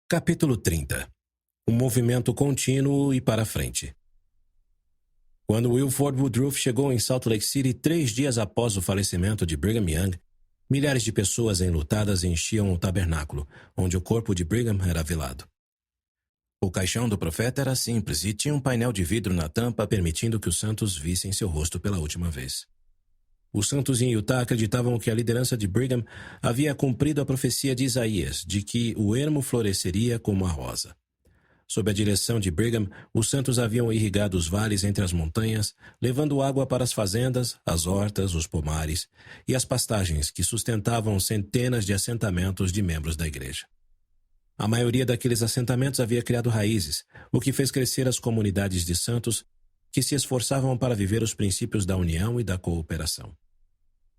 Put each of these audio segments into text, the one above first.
Capítulo 30. Um movimento contínuo e para frente. Quando Wilford Woodruff chegou em Salt Lake City 3 dias após o falecimento de Brigham Young, milhares de pessoas enlutadas enchiam o tabernáculo, onde o corpo de Brigham era velado. O caixão do profeta era simples e tinha um painel de vidro na tampa permitindo que os santos vissem seu rosto pela última vez. Os santos em Utah acreditavam que a liderança de Brigham havia cumprido a profecia de Isaías, de que o ermo floresceria como a rosa. Sob a direção de Brigham, os santos haviam irrigado os vales entre as montanhas, levando água para as fazendas, as hortas, os pomares e as pastagens que sustentavam centenas de assentamentos de membros da igreja. A maioria daqueles assentamentos havia criado raízes, o que fez crescer as comunidades de santos que se esforçavam para viver os princípios da união e da cooperação.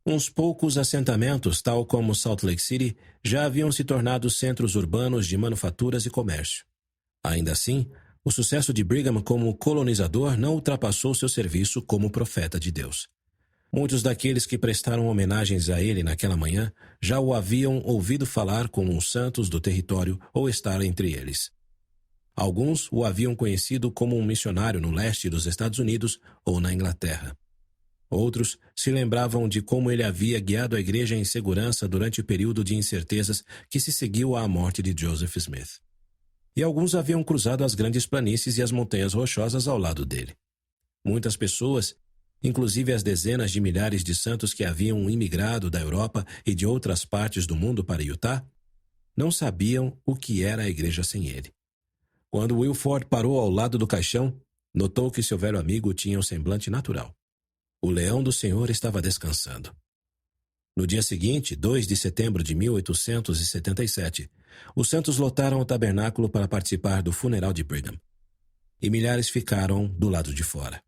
Uns poucos assentamentos, tal como Salt Lake City, já haviam se tornado centros urbanos de manufaturas e comércio. Ainda assim, o sucesso de Brigham como colonizador não ultrapassou seu serviço como profeta de Deus. Muitos daqueles que prestaram homenagens a ele naquela manhã já o haviam ouvido falar com os santos do território ou estar entre eles. Alguns o haviam conhecido como um missionário no leste dos Estados Unidos ou na Inglaterra. Outros se lembravam de como ele havia guiado a igreja em segurança durante o período de incertezas que se seguiu à morte de Joseph Smith. E alguns haviam cruzado as grandes planícies e as montanhas rochosas ao lado dele. Muitas pessoas, inclusive as dezenas de milhares de santos que haviam imigrado da Europa e de outras partes do mundo para Utah, não sabiam o que era a igreja sem ele. Quando Wilford parou ao lado do caixão, notou que seu velho amigo tinha um semblante natural. O leão do Senhor estava descansando. No dia seguinte, 2 de setembro de 1877, os santos lotaram o tabernáculo para participar do funeral de Brigham. E milhares ficaram do lado de fora.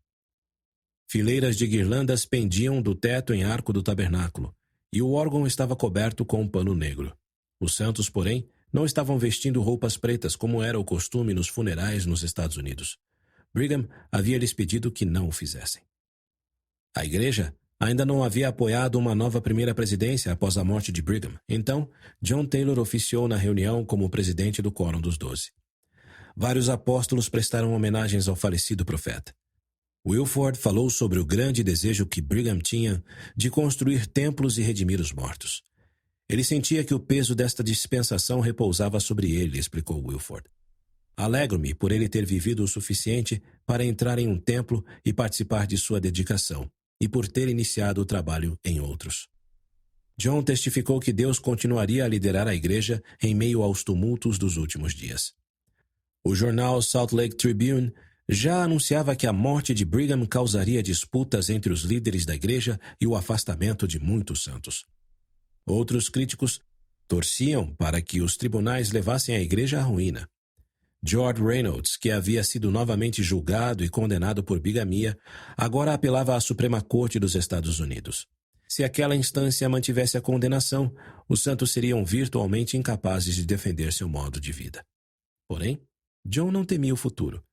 Fileiras de guirlandas pendiam do teto em arco do tabernáculo, e o órgão estava coberto com um pano negro. Os santos, porém, não estavam vestindo roupas pretas como era o costume nos funerais nos Estados Unidos. Brigham havia lhes pedido que não o fizessem. A igreja ainda não havia apoiado uma nova primeira presidência após a morte de Brigham. Então, John Taylor oficiou na reunião como presidente do Quórum dos 12. Vários apóstolos prestaram homenagens ao falecido profeta. Wilford falou sobre o grande desejo que Brigham tinha de construir templos e redimir os mortos. Ele sentia que o peso desta dispensação repousava sobre ele, explicou Wilford. Alegro-me por ele ter vivido o suficiente para entrar em um templo e participar de sua dedicação, e por ter iniciado o trabalho em outros. John testificou que Deus continuaria a liderar a igreja em meio aos tumultos dos últimos dias. O jornal Salt Lake Tribune já anunciava que a morte de Brigham causaria disputas entre os líderes da igreja e o afastamento de muitos santos. Outros críticos torciam para que os tribunais levassem a igreja à ruína. George Reynolds, que havia sido novamente julgado e condenado por bigamia, agora apelava à Suprema Corte dos Estados Unidos. Se aquela instância mantivesse a condenação, os santos seriam virtualmente incapazes de defender seu modo de vida. Porém, John não temia o futuro.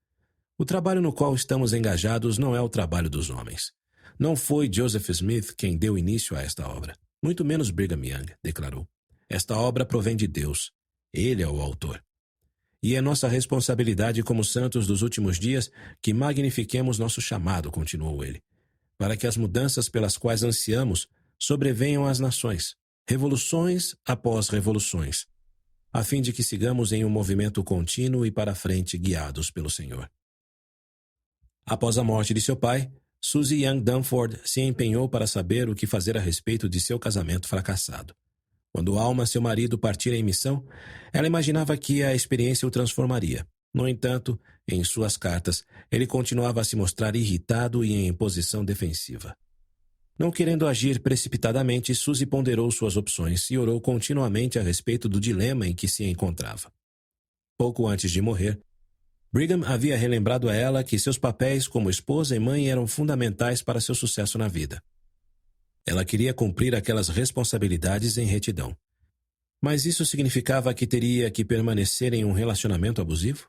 O trabalho no qual estamos engajados não é o trabalho dos homens. Não foi Joseph Smith quem deu início a esta obra. Muito menos Brigham Young, declarou. Esta obra provém de Deus. Ele é o autor. E é nossa responsabilidade como santos dos últimos dias que magnifiquemos nosso chamado, continuou ele, para que as mudanças pelas quais ansiamos sobrevenham às nações, revoluções após revoluções, a fim de que sigamos em um movimento contínuo e para frente guiados pelo Senhor. Após a morte de seu pai, Susie Young Dunford se empenhou para saber o que fazer a respeito de seu casamento fracassado. Quando Alma, seu marido, partira em missão, ela imaginava que a experiência o transformaria. No entanto, em suas cartas, ele continuava a se mostrar irritado e em posição defensiva. Não querendo agir precipitadamente, Suzy ponderou suas opções e orou continuamente a respeito do dilema em que se encontrava. Pouco antes de morrer, Brigham havia relembrado a ela que seus papéis como esposa e mãe eram fundamentais para seu sucesso na vida. Ela queria cumprir aquelas responsabilidades em retidão. Mas isso significava que teria que permanecer em um relacionamento abusivo?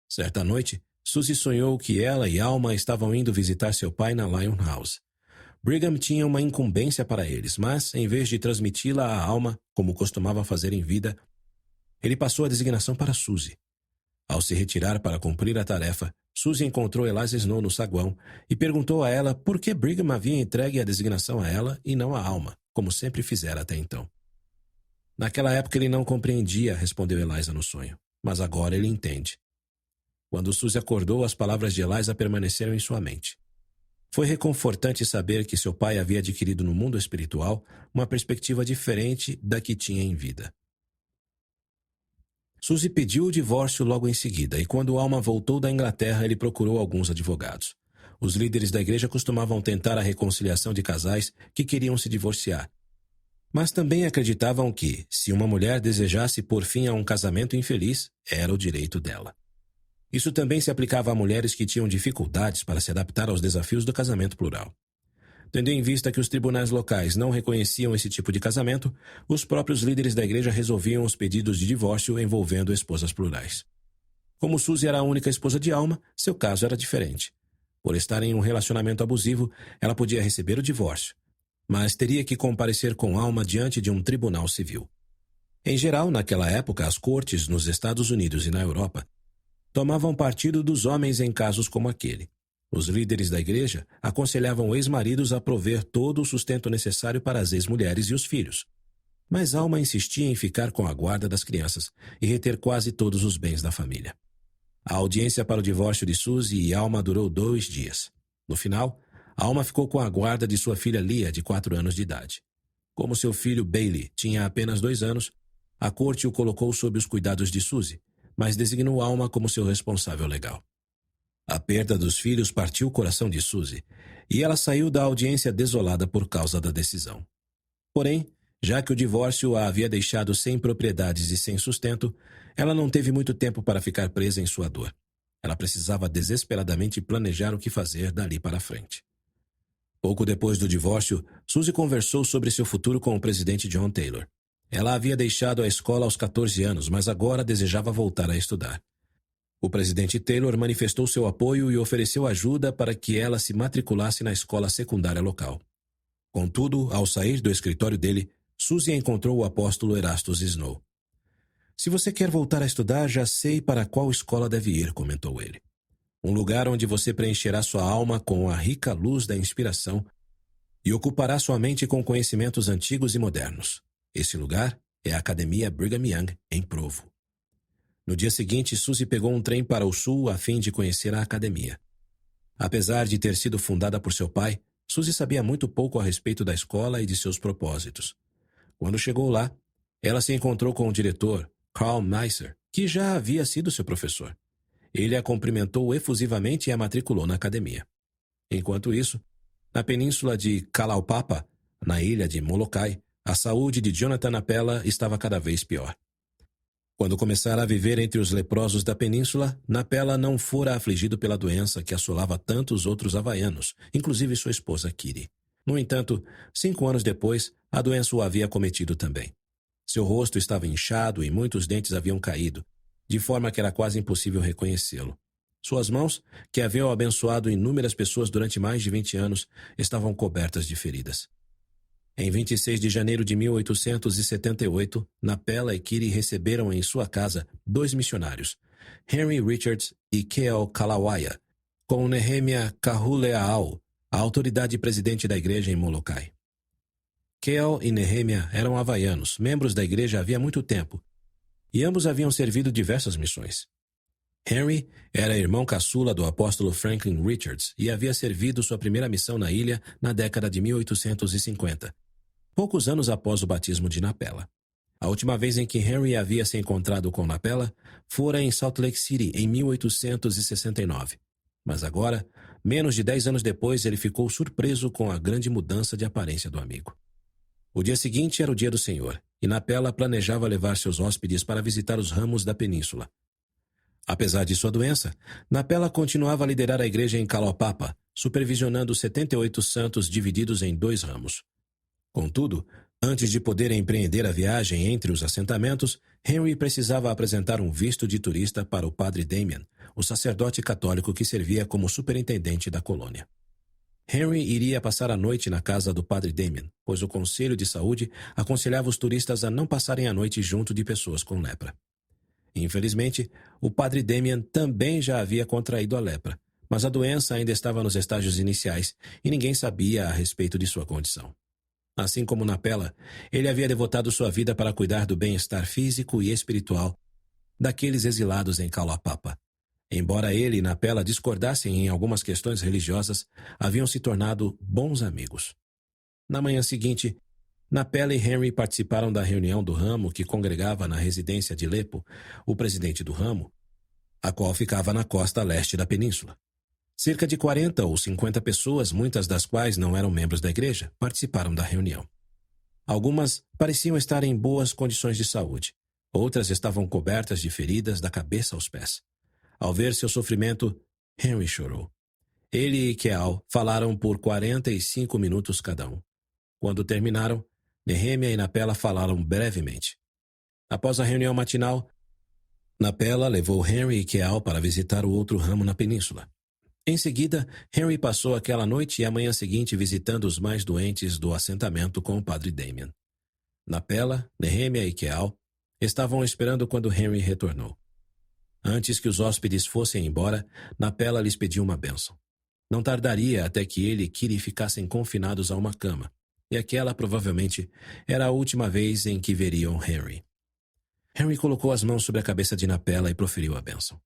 Certa noite, Suzy sonhou que ela e Alma estavam indo visitar seu pai na Lion House. Brigham tinha uma incumbência para eles, mas, em vez de transmiti-la à Alma, como costumava fazer em vida, ele passou a designação para Suzy. Ao se retirar para cumprir a tarefa, Suzy encontrou Eliza Snow no saguão e perguntou a ela por que Brigham havia entregue a designação a ela e não a Alma, como sempre fizera até então. Naquela época ele não compreendia, respondeu Eliza no sonho, mas agora ele entende. Quando Suzy acordou, as palavras de Eliza permaneceram em sua mente. Foi reconfortante saber que seu pai havia adquirido no mundo espiritual uma perspectiva diferente da que tinha em vida. Suzy pediu o divórcio logo em seguida, e quando Alma voltou da Inglaterra, ele procurou alguns advogados. Os líderes da igreja costumavam tentar a reconciliação de casais que queriam se divorciar. Mas também acreditavam que, se uma mulher desejasse pôr fim a um casamento infeliz, era o direito dela. Isso também se aplicava a mulheres que tinham dificuldades para se adaptar aos desafios do casamento plural. Tendo em vista que os tribunais locais não reconheciam esse tipo de casamento, os próprios líderes da igreja resolviam os pedidos de divórcio envolvendo esposas plurais. Como Suzy era a única esposa de Alma, seu caso era diferente. Por estar em um relacionamento abusivo, ela podia receber o divórcio, mas teria que comparecer com Alma diante de um tribunal civil. Em geral, naquela época, as cortes nos Estados Unidos e na Europa tomavam partido dos homens em casos como aquele. Os líderes da igreja aconselhavam ex-maridos a prover todo o sustento necessário para as ex-mulheres e os filhos. Mas Alma insistia em ficar com a guarda das crianças e reter quase todos os bens da família. A audiência para o divórcio de Suzy e Alma durou 2 dias. No final, Alma ficou com a guarda de sua filha Leah, de 4 anos de idade. Como seu filho Bailey tinha apenas 2 anos, a corte o colocou sob os cuidados de Suzy, mas designou Alma como seu responsável legal. A perda dos filhos partiu o coração de Suzy, e ela saiu da audiência desolada por causa da decisão. Porém, já que o divórcio a havia deixado sem propriedades e sem sustento, ela não teve muito tempo para ficar presa em sua dor. Ela precisava desesperadamente planejar o que fazer dali para frente. Pouco depois do divórcio, Suzy conversou sobre seu futuro com o presidente John Taylor. Ela havia deixado a escola aos 14 anos, mas agora desejava voltar a estudar. O presidente Taylor manifestou seu apoio e ofereceu ajuda para que ela se matriculasse na escola secundária local. Contudo, ao sair do escritório dele, Suzy encontrou o apóstolo Erastus Snow. "Se você quer voltar a estudar, já sei para qual escola deve ir", comentou ele. "Um lugar onde você preencherá sua alma com a rica luz da inspiração e ocupará sua mente com conhecimentos antigos e modernos. Esse lugar é a Academia Brigham Young, em Provo." No dia seguinte, Suzy pegou um trem para o sul a fim de conhecer a academia. Apesar de ter sido fundada por seu pai, Suzy sabia muito pouco a respeito da escola e de seus propósitos. Quando chegou lá, ela se encontrou com o diretor, Carl Meisser, que já havia sido seu professor. Ele a cumprimentou efusivamente e a matriculou na academia. Enquanto isso, na península de Kalaupapa, na ilha de Molokai, a saúde de Jonathan Napela estava cada vez pior. Quando começara a viver entre os leprosos da península, Napela não fora afligido pela doença que assolava tantos outros havaianos, inclusive sua esposa Kitty. No entanto, 5 anos depois, a doença o havia acometido também. Seu rosto estava inchado e muitos dentes haviam caído, de forma que era quase impossível reconhecê-lo. Suas mãos, que haviam abençoado inúmeras pessoas durante mais de 20 anos, estavam cobertas de feridas. Em 26 de janeiro de 1878, Napela e Kitty receberam em sua casa 2 missionários, Henry Richards e K.L. Kalawaya, com Nehemia Kahuleaau, a autoridade presidente da igreja em Molokai. K.L. e Nehemia eram havaianos, membros da igreja havia muito tempo, e ambos haviam servido diversas missões. Henry era irmão caçula do apóstolo Franklin Richards e havia servido sua primeira missão na ilha na década de 1850, poucos anos após o batismo de Napela. A última vez em que Henry havia se encontrado com Napela fora em Salt Lake City, em 1869. Mas agora, menos de 10 anos depois, ele ficou surpreso com a grande mudança de aparência do amigo. O dia seguinte era o dia do Senhor, e Napela planejava levar seus hóspedes para visitar os ramos da península. Apesar de sua doença, Napela continuava a liderar a igreja em Kalaupapa, supervisionando 78 santos divididos em 2 ramos. Contudo, antes de poder empreender a viagem entre os assentamentos, Henry precisava apresentar um visto de turista para o padre Damien, o sacerdote católico que servia como superintendente da colônia. Henry iria passar a noite na casa do padre Damien, pois o Conselho de Saúde aconselhava os turistas a não passarem a noite junto de pessoas com lepra. Infelizmente, o padre Damien também já havia contraído a lepra, mas a doença ainda estava nos estágios iniciais e ninguém sabia a respeito de sua condição. Assim como Napela, ele havia devotado sua vida para cuidar do bem-estar físico e espiritual daqueles exilados em Kalaupapa. Embora ele e Napela discordassem em algumas questões religiosas, haviam se tornado bons amigos. Na manhã seguinte, Napela e Henry participaram da reunião do ramo que congregava na residência de Lepo, o presidente do ramo, a qual ficava na costa leste da península. Cerca de 40 ou 50 pessoas, muitas das quais não eram membros da igreja, participaram da reunião. Algumas pareciam estar em boas condições de saúde. Outras estavam cobertas de feridas da cabeça aos pés. Ao ver seu sofrimento, Henry chorou. Ele e Keal falaram por 45 minutos cada um. Quando terminaram, Nehemia e Napela falaram brevemente. Após a reunião matinal, Napela levou Henry e Keal para visitar o outro ramo na península. Em seguida, Henry passou aquela noite e a manhã seguinte visitando os mais doentes do assentamento com o padre Damien. Napela, Nehemia e Keal estavam esperando quando Henry retornou. Antes que os hóspedes fossem embora, Napela lhes pediu uma bênção. Não tardaria até que ele e Kiri ficassem confinados a uma cama, e aquela provavelmente era a última vez em que veriam Henry. Henry colocou as mãos sobre a cabeça de Napela e proferiu a bênção.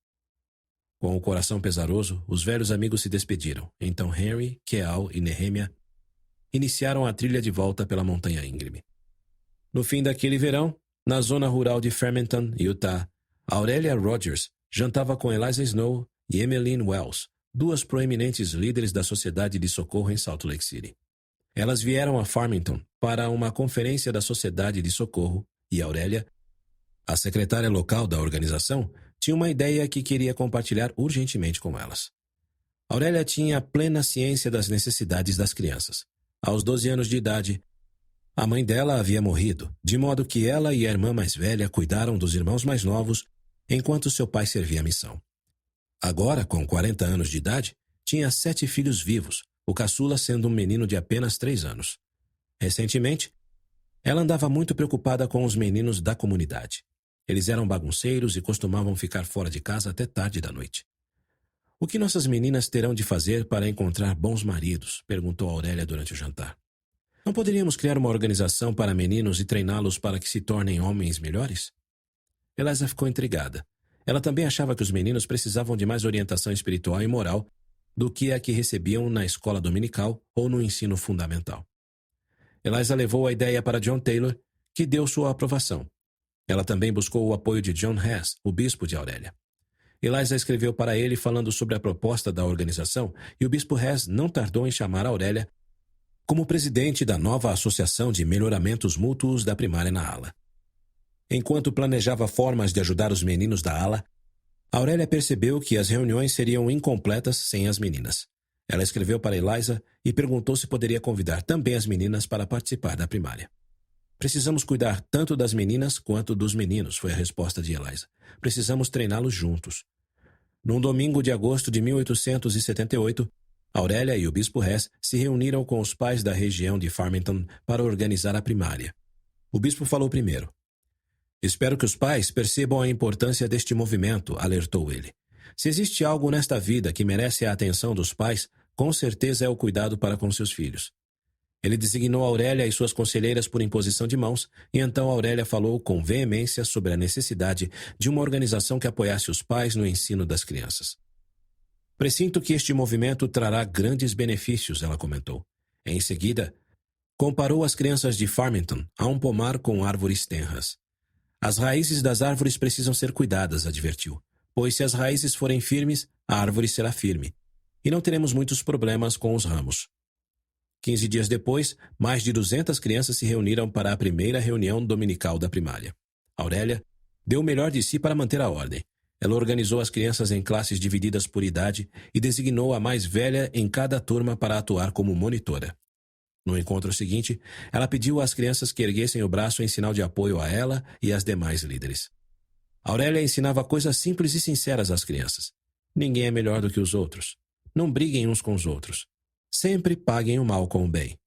Com o coração pesaroso, os velhos amigos se despediram. Então Henry, Keal e Nehemia iniciaram a trilha de volta pela montanha íngreme. No fim daquele verão, na zona rural de Farmington, Utah, Aurelia Rogers jantava com Eliza Snow e Emmeline Wells, duas proeminentes líderes da Sociedade de Socorro em Salt Lake City. Elas vieram a Farmington para uma conferência da Sociedade de Socorro e Aurelia, a secretária local da organização, tinha uma ideia que queria compartilhar urgentemente com elas. Aurelia tinha plena ciência das necessidades das crianças. Aos 12 anos de idade, a mãe dela havia morrido, de modo que ela e a irmã mais velha cuidaram dos irmãos mais novos enquanto seu pai servia a missão. Agora, com 40 anos de idade, tinha 7 filhos vivos, o caçula sendo um menino de apenas 3 anos. Recentemente, ela andava muito preocupada com os meninos da comunidade. Eles eram bagunceiros e costumavam ficar fora de casa até tarde da noite. O que nossas meninas terão de fazer para encontrar bons maridos? Perguntou Aurélia durante o jantar. Não poderíamos criar uma organização para meninos e treiná-los para que se tornem homens melhores? Eliza ficou intrigada. Ela também achava que os meninos precisavam de mais orientação espiritual e moral do que a que recebiam na escola dominical ou no ensino fundamental. Eliza levou a ideia para John Taylor, que deu sua aprovação. Ela também buscou o apoio de John Hess, o bispo de Aurélia. Eliza escreveu para ele falando sobre a proposta da organização e o bispo Hess não tardou em chamar Aurélia como presidente da nova Associação de Melhoramentos Mútuos da Primária na ala. Enquanto planejava formas de ajudar os meninos da ala, Aurélia percebeu que as reuniões seriam incompletas sem as meninas. Ela escreveu para Eliza e perguntou se poderia convidar também as meninas para participar da primária. Precisamos cuidar tanto das meninas quanto dos meninos, foi a resposta de Eliza. Precisamos treiná-los juntos. Num domingo de agosto de 1878, Aurélia e o bispo Hess se reuniram com os pais da região de Farmington para organizar a primária. O bispo falou primeiro. Espero que os pais percebam a importância deste movimento, alertou ele. Se existe algo nesta vida que merece a atenção dos pais, com certeza é o cuidado para com seus filhos. Ele designou Aurélia e suas conselheiras por imposição de mãos, e então Aurélia falou com veemência sobre a necessidade de uma organização que apoiasse os pais no ensino das crianças. Presinto que este movimento trará grandes benefícios, ela comentou. Em seguida, comparou as crianças de Farmington a um pomar com árvores tenras. As raízes das árvores precisam ser cuidadas, advertiu, pois se as raízes forem firmes, a árvore será firme, e não teremos muitos problemas com os ramos. 15 dias depois, mais de 200 crianças se reuniram para a primeira reunião dominical da primária. Aurélia deu o melhor de si para manter a ordem. Ela organizou as crianças em classes divididas por idade e designou a mais velha em cada turma para atuar como monitora. No encontro seguinte, ela pediu às crianças que erguessem o braço em sinal de apoio a ela e às demais líderes. Aurélia ensinava coisas simples e sinceras às crianças. Ninguém é melhor do que os outros. Não briguem uns com os outros. Sempre paguem o mal com o bem.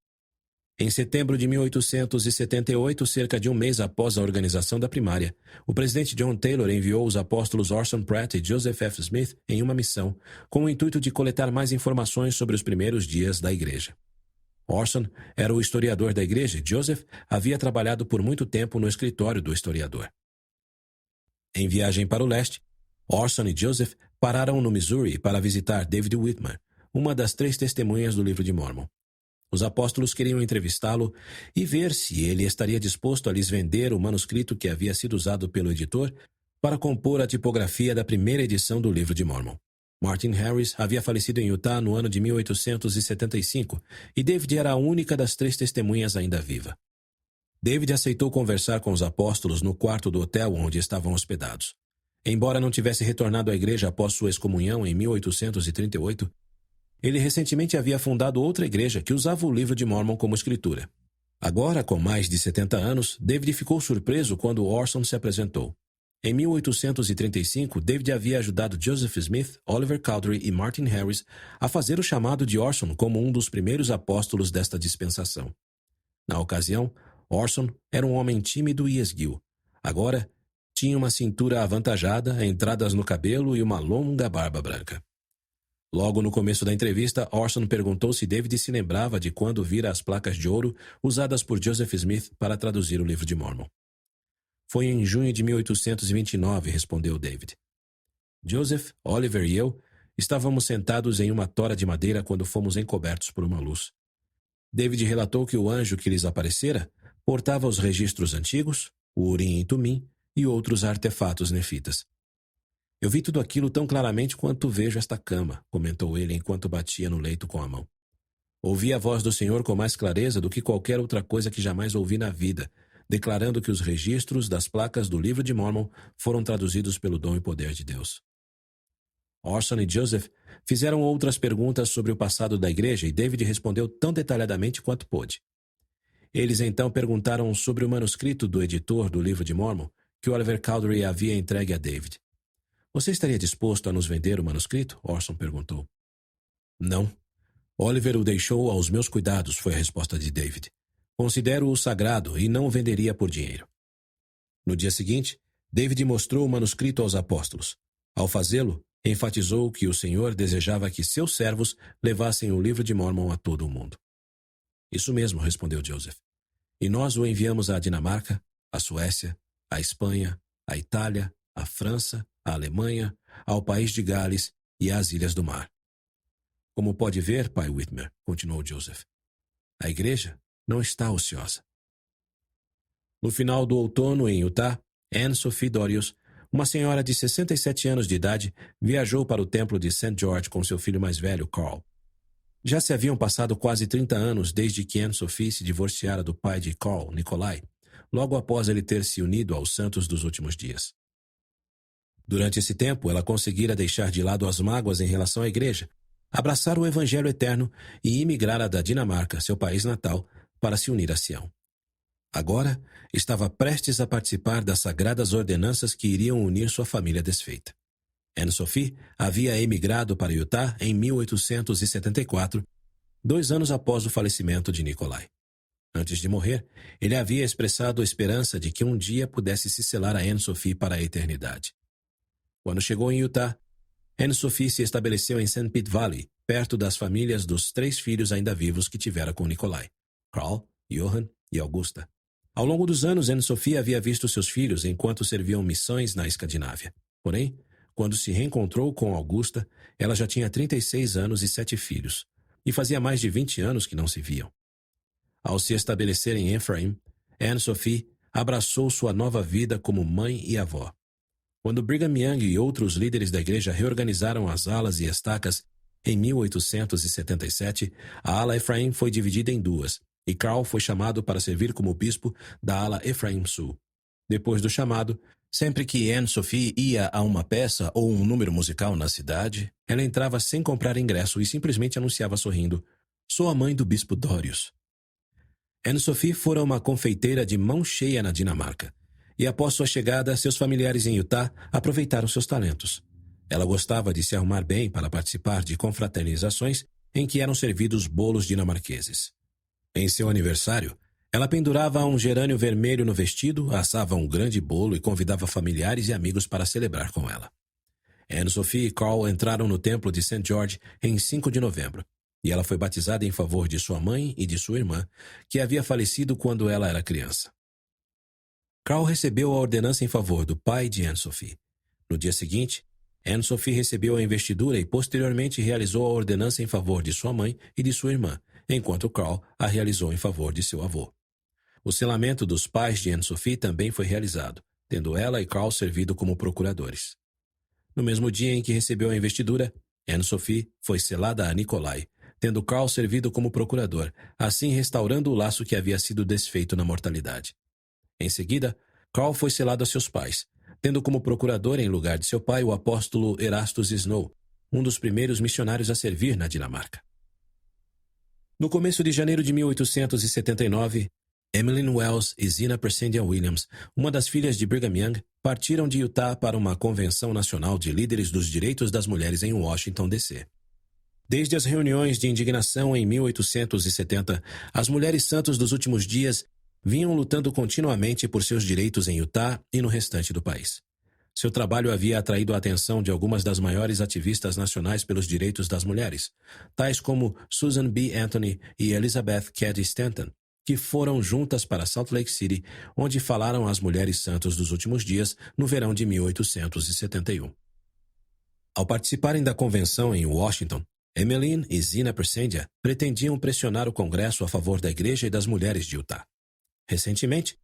Em setembro de 1878, cerca de um mês após a organização da primária, o presidente John Taylor enviou os apóstolos Orson Pratt e Joseph F. Smith em uma missão, com o intuito de coletar mais informações sobre os primeiros dias da igreja. Orson era o historiador da igreja e Joseph havia trabalhado por muito tempo no escritório do historiador. Em viagem para o leste, Orson e Joseph pararam no Missouri para visitar David Whitmer, uma das 3 testemunhas do Livro de Mórmon. Os apóstolos queriam entrevistá-lo e ver se ele estaria disposto a lhes vender o manuscrito que havia sido usado pelo editor para compor a tipografia da primeira edição do Livro de Mórmon. Martin Harris havia falecido em Utah no ano de 1875 e David era a única das 3 testemunhas ainda viva. David aceitou conversar com os apóstolos no quarto do hotel onde estavam hospedados. Embora não tivesse retornado à igreja após sua excomunhão em 1838, ele recentemente havia fundado outra igreja que usava o Livro de Mórmon como escritura. Agora, com mais de 70 anos, David ficou surpreso quando Orson se apresentou. Em 1835, David havia ajudado Joseph Smith, Oliver Cowdery e Martin Harris a fazer o chamado de Orson como um dos primeiros apóstolos desta dispensação. Na ocasião, Orson era um homem tímido e esguio. Agora, tinha uma cintura avantajada, entradas no cabelo e uma longa barba branca. Logo no começo da entrevista, Orson perguntou se David se lembrava de quando vira as placas de ouro usadas por Joseph Smith para traduzir o Livro de Mórmon. Foi em junho de 1829, respondeu David. Joseph, Oliver e eu estávamos sentados em uma tora de madeira quando fomos encobertos por uma luz. David relatou que o anjo que lhes aparecera portava os registros antigos, o Urim e Tumim e outros artefatos nefitas. Eu vi tudo aquilo tão claramente quanto vejo esta cama, comentou ele enquanto batia no leito com a mão. Ouvi a voz do Senhor com mais clareza do que qualquer outra coisa que jamais ouvi na vida, declarando que os registros das placas do Livro de Mórmon foram traduzidos pelo dom e poder de Deus. Orson e Joseph fizeram outras perguntas sobre o passado da igreja e David respondeu tão detalhadamente quanto pôde. Eles então perguntaram sobre o manuscrito do editor do Livro de Mórmon que Oliver Cowdery havia entregue a David. Você estaria disposto a nos vender o manuscrito? Orson perguntou. Não. Oliver o deixou aos meus cuidados, foi a resposta de David. Considero-o sagrado e não o venderia por dinheiro. No dia seguinte, David mostrou o manuscrito aos apóstolos. Ao fazê-lo, enfatizou que o Senhor desejava que seus servos levassem o Livro de Mórmon a todo o mundo. Isso mesmo, respondeu Joseph. E nós o enviamos à Dinamarca, à Suécia, à Espanha, à Itália, à França, à Alemanha, ao país de Gales e às Ilhas do Mar. Como pode ver, pai Whitmer, continuou Joseph, a igreja não está ociosa. No final do outono, em Utah, Anne Sophie Dorius, uma senhora de 67 anos de idade, viajou para o templo de St. George com seu filho mais velho, Carl. Já se haviam passado quase 30 anos desde que Anne Sophie se divorciara do pai de Carl, Nikolai, logo após ele ter se unido aos santos dos últimos dias. Durante esse tempo, ela conseguira deixar de lado as mágoas em relação à igreja, abraçar o evangelho eterno e imigrara da Dinamarca, seu país natal, para se unir a Sião. Agora, estava prestes a participar das sagradas ordenanças que iriam unir sua família desfeita. Anne Sophie havia emigrado para Utah em 1874, 2 anos após o falecimento de Nikolai. Antes de morrer, ele havia expressado a esperança de que um dia pudesse se selar a Anne Sophie para a eternidade. Quando chegou em Utah, Anne Sophie se estabeleceu em St. Pete Valley, perto das famílias dos 3 filhos ainda vivos que tivera com Nikolai, Carl, Johann e Augusta. Ao longo dos anos, Anne Sophie havia visto seus filhos enquanto serviam missões na Escandinávia. Porém, quando se reencontrou com Augusta, ela já tinha 36 anos e 7 filhos, e fazia mais de 20 anos que não se viam. Ao se estabelecer em Ephraim, Anne Sophie abraçou sua nova vida como mãe e avó. Quando Brigham Young e outros líderes da igreja reorganizaram as alas e estacas em 1877, a ala Ephraim foi dividida em 2, e Carl foi chamado para servir como bispo da ala Ephraim Sul. Depois do chamado, sempre que Anne Sophie ia a uma peça ou um número musical na cidade, ela entrava sem comprar ingresso e simplesmente anunciava sorrindo: "Sou a mãe do bispo Dorius." Anne Sophie fora uma confeiteira de mão cheia na Dinamarca, e após sua chegada, seus familiares em Utah aproveitaram seus talentos. Ela gostava de se arrumar bem para participar de confraternizações em que eram servidos bolos dinamarqueses. Em seu aniversário, ela pendurava um gerânio vermelho no vestido, assava um grande bolo e convidava familiares e amigos para celebrar com ela. Anne-Sophie e Carl entraram no templo de St. George em 5 de novembro, e ela foi batizada em favor de sua mãe e de sua irmã, que havia falecido quando ela era criança. Carl recebeu a ordenança em favor do pai de Anne-Sophie. No dia seguinte, Anne-Sophie recebeu a investidura e posteriormente realizou a ordenança em favor de sua mãe e de sua irmã, enquanto Carl a realizou em favor de seu avô. O selamento dos pais de Anne-Sophie também foi realizado, tendo ela e Carl servido como procuradores. No mesmo dia em que recebeu a investidura, Anne-Sophie foi selada a Nikolai, tendo Carl servido como procurador, assim restaurando o laço que havia sido desfeito na mortalidade. Em seguida, Carl foi selado a seus pais, tendo como procurador em lugar de seu pai o apóstolo Erastus Snow, um dos primeiros missionários a servir na Dinamarca. No começo de janeiro de 1879, Emmeline Wells e Zina Persendian Williams, uma das filhas de Brigham Young, partiram de Utah para uma convenção nacional de líderes dos direitos das mulheres em Washington, D.C. Desde as reuniões de indignação em 1870, as mulheres santas dos últimos dias vinham lutando continuamente por seus direitos em Utah e no restante do país. Seu trabalho havia atraído a atenção de algumas das maiores ativistas nacionais pelos direitos das mulheres, tais como Susan B. Anthony e Elizabeth Cady Stanton, que foram juntas para Salt Lake City, onde falaram às mulheres santas dos últimos dias no verão de 1871. Ao participarem da convenção em Washington, Emmeline e Zina Persendia pretendiam pressionar o Congresso a favor da Igreja e das mulheres de Utah. Recentemente,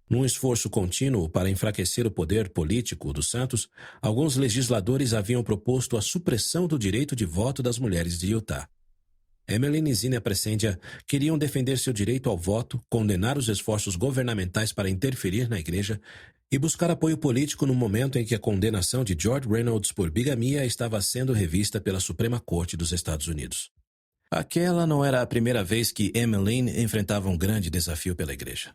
num esforço contínuo para enfraquecer o poder político dos santos, alguns legisladores haviam proposto a supressão do direito de voto das mulheres de Utah. Emmeline e Zina Persendia queriam defender seu direito ao voto, condenar os esforços governamentais para interferir na Igreja e buscar apoio político no momento em que a condenação de George Reynolds por bigamia estava sendo revista pela Suprema Corte dos Estados Unidos. Aquela não era a primeira vez que Emmeline enfrentava um grande desafio pela Igreja.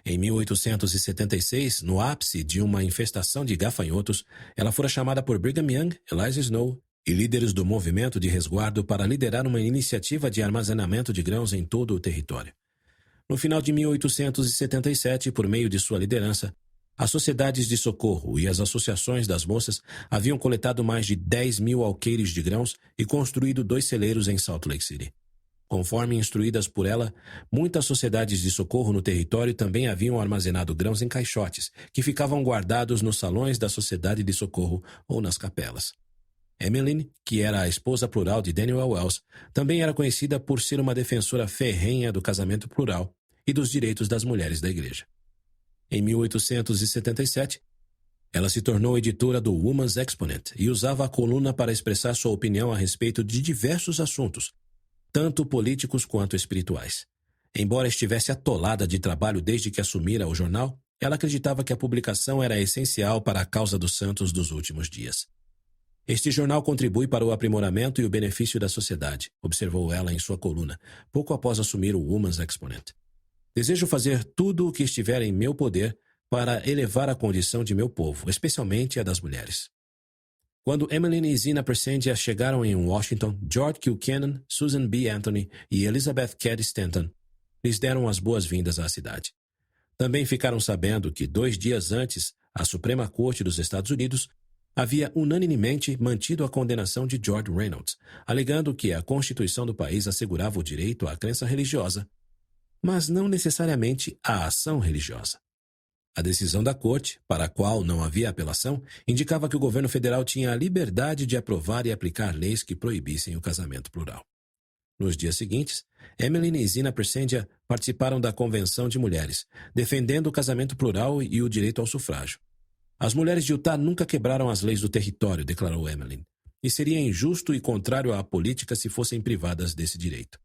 Em 1876, no ápice de uma infestação de gafanhotos, ela fora chamada por Brigham Young, Eliza Snow e líderes do movimento de resguardo para liderar uma iniciativa de armazenamento de grãos em todo o território. No final de 1877, por meio de sua liderança, as sociedades de socorro e as associações das moças haviam coletado mais de 10.000 alqueires de grãos e construído 2 celeiros em Salt Lake City. Conforme instruídas por ela, muitas sociedades de socorro no território também haviam armazenado grãos em caixotes, que ficavam guardados nos salões da sociedade de socorro ou nas capelas. Emmeline, que era a esposa plural de Daniel Wells, também era conhecida por ser uma defensora ferrenha do casamento plural e dos direitos das mulheres da Igreja. Em 1877, ela se tornou editora do Woman's Exponent e usava a coluna para expressar sua opinião a respeito de diversos assuntos, tanto políticos quanto espirituais. Embora estivesse atolada de trabalho desde que assumira o jornal, ela acreditava que a publicação era essencial para a causa dos santos dos últimos dias. Este jornal contribui para o aprimoramento e o benefício da sociedade, observou ela em sua coluna, pouco após assumir o Woman's Exponent. Desejo fazer tudo o que estiver em meu poder para elevar a condição de meu povo, especialmente a das mulheres. Quando Emmeline e Zina Persendia chegaram em Washington, George Kilcannon, Susan B. Anthony e Elizabeth Cady Stanton lhes deram as boas-vindas à cidade. Também ficaram sabendo que 2 dias antes, a Suprema Corte dos Estados Unidos havia unanimemente mantido a condenação de George Reynolds, alegando que a Constituição do país assegurava o direito à crença religiosa, mas não necessariamente à ação religiosa. A decisão da Corte, para a qual não havia apelação, indicava que o governo federal tinha a liberdade de aprovar e aplicar leis que proibissem o casamento plural. Nos dias seguintes, Emmeline e Zina Persendia participaram da Convenção de Mulheres, defendendo o casamento plural e o direito ao sufrágio. As mulheres de Utah nunca quebraram as leis do território, declarou Emmeline, e seria injusto e contrário à política se fossem privadas desse direito.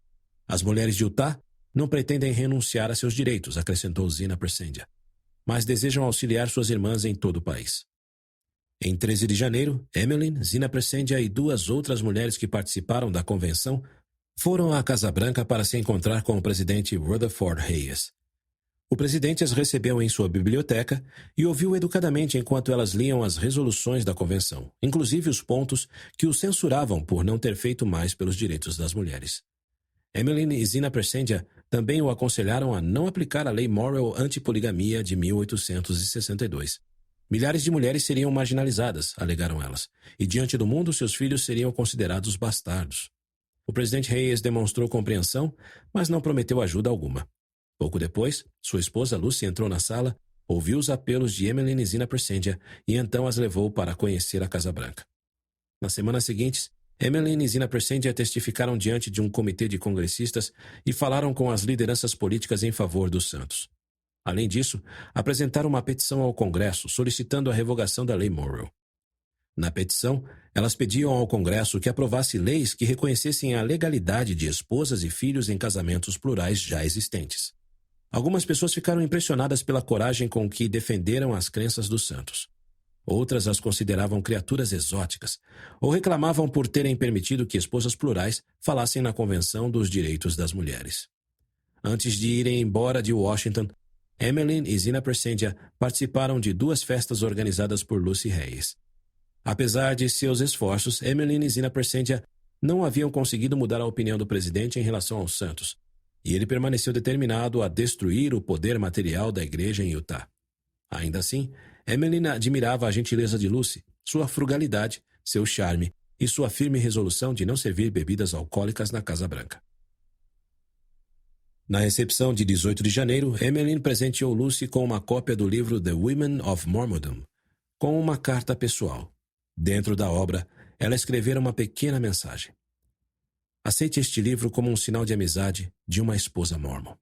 As mulheres de Utah não pretendem renunciar a seus direitos, acrescentou Zina Persendia, mas desejam auxiliar suas irmãs em todo o país. Em 13 de janeiro, Emmeline, Zina Persendia e 2 outras mulheres que participaram da convenção foram à Casa Branca para se encontrar com o presidente Rutherford Hayes. O presidente as recebeu em sua biblioteca e ouviu educadamente enquanto elas liam as resoluções da convenção, inclusive os pontos que o censuravam por não ter feito mais pelos direitos das mulheres. Emmeline e Zina Persendia também o aconselharam a não aplicar a Lei Morrill anti-poligamia de 1862. Milhares de mulheres seriam marginalizadas, alegaram elas, e diante do mundo seus filhos seriam considerados bastardos. O presidente Hayes demonstrou compreensão, mas não prometeu ajuda alguma. Pouco depois, sua esposa Lucy entrou na sala, ouviu os apelos de Emmeline e Zina Persendia e então as levou para conhecer a Casa Branca. Nas semanas seguintes, Emmeline e Zina Persendia testificaram diante de um comitê de congressistas e falaram com as lideranças políticas em favor dos santos. Além disso, apresentaram uma petição ao Congresso solicitando a revogação da Lei Morrill. Na petição, elas pediam ao Congresso que aprovasse leis que reconhecessem a legalidade de esposas e filhos em casamentos plurais já existentes. Algumas pessoas ficaram impressionadas pela coragem com que defenderam as crenças dos santos. Outras as consideravam criaturas exóticas, ou reclamavam por terem permitido que esposas plurais falassem na Convenção dos Direitos das Mulheres. Antes de irem embora de Washington, Emmeline e Zina Persendia participaram de 2 festas organizadas por Lucy Hayes. Apesar de seus esforços, Emmeline e Zina Persendia não haviam conseguido mudar a opinião do presidente em relação aos santos, e ele permaneceu determinado a destruir o poder material da igreja em Utah. Ainda assim, Emmeline admirava a gentileza de Lucy, sua frugalidade, seu charme e sua firme resolução de não servir bebidas alcoólicas na Casa Branca. Na recepção de 18 de janeiro, Emmeline presenteou Lucy com uma cópia do livro The Women of Mormondom, com uma carta pessoal. Dentro da obra, ela escrevera uma pequena mensagem. Aceite este livro como um sinal de amizade de uma esposa mórmon.